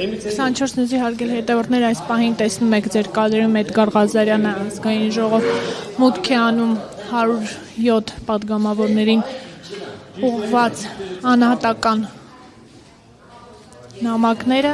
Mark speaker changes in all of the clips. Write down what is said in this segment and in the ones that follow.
Speaker 1: 24 հարգելի հետևորդներ, այս պահին տեսնում եք ձեր կադրում Էդգար Ղազարյանը ազգային ժողով մուտք է անում 107 պատգամավորներին ուղղված անհատական նամակները։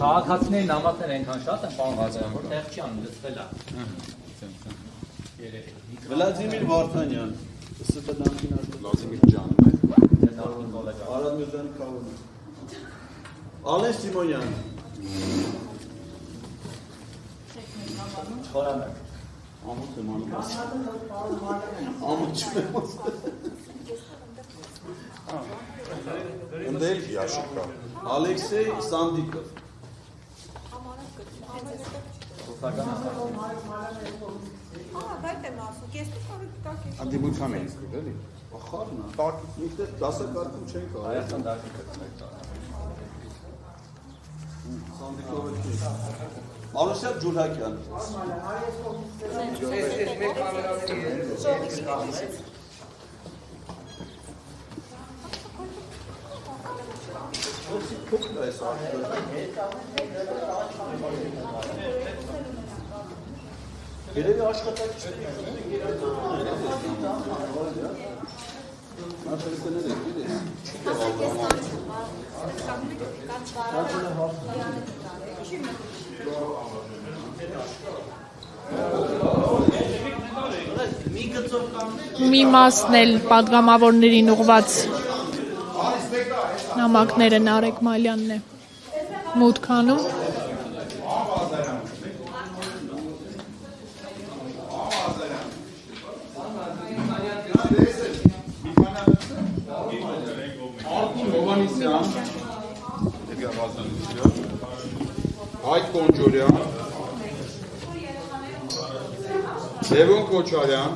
Speaker 2: Քաղաքացիների նամակներ այնքան շատ են, պարոն Ղազարյան, որ տեղ չի անում, լցվել է։
Speaker 3: Վլադիմիր Վարդանյան,
Speaker 4: Վլադիմիր ջան,
Speaker 3: Արադ Միրզյանի կավորն, Ալեն Սիմոնյան, ամուց եմ անում, ամուց չեմ
Speaker 4: ընդել Յաշիկա,
Speaker 3: Ալեքսեյ Սանդիկով,
Speaker 4: անդիմության էինք գրել,
Speaker 3: ախարն է, ինքնետ դասակարգում չենք
Speaker 2: Հայաստան դաշնիկը։
Speaker 3: Սանդիկով էլ չենք, Անուսյատ Ջուրհակյան, փոքր է այս երևի աշխատակիցների
Speaker 1: Մի մասն էլ պատգամավորներին ուղղված նամակները Նարեկ Մալյանն է մուտք անում։
Speaker 4: Հայկ Կոնջորյան, Լևոն Քոչարյան,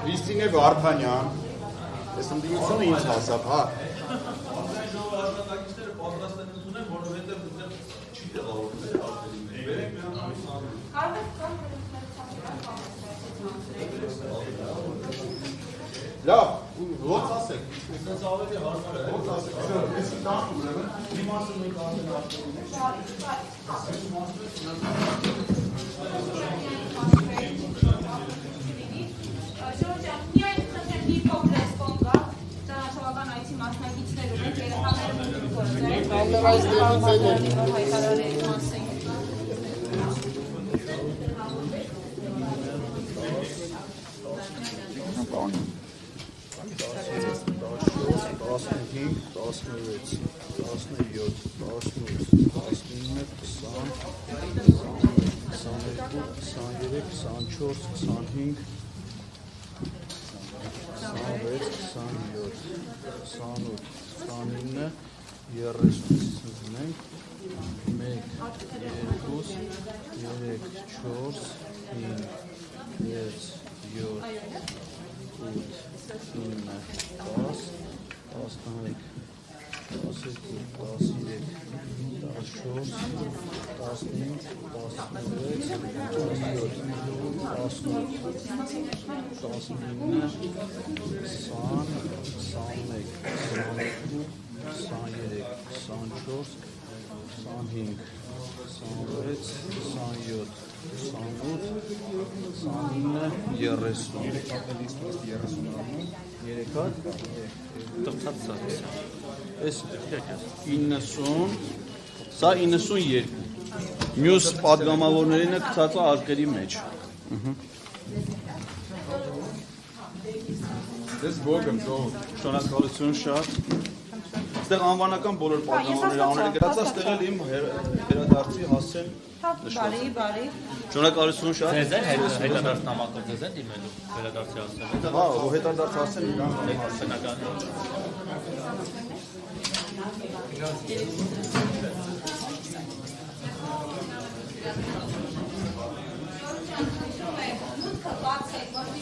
Speaker 4: Քրիստինե Վարդանյան, այս ընդդիմությունը ինձ հասավ, հա։ Լավ, ո՞նց ասեք։ Այսպես ավելի հարմար է։ Ո՞նց ասեք։ Այսինքն տան ուրեմն մի մասը մենք արդեն Այս 90, սա 92, մյուս պատգամավորներինը գցած է արկերի մեջ։ Ես ոգ եմ ծով։
Speaker 3: Շնորհակալություն շատ։ Այստեղ անվանական բոլոր պատգամավորները անունը գրած է, այստեղ էլ իմ վերադարձի հասցեն։
Speaker 5: Բարի։
Speaker 3: Շնորհակալություն շատ։
Speaker 2: Ձեզ են հետադարձ նամակով ձեզ են դիմելու վերադարձի հասցնելու։
Speaker 3: Հա, ու հետադարձ հասցեն իրան
Speaker 2: Բնական։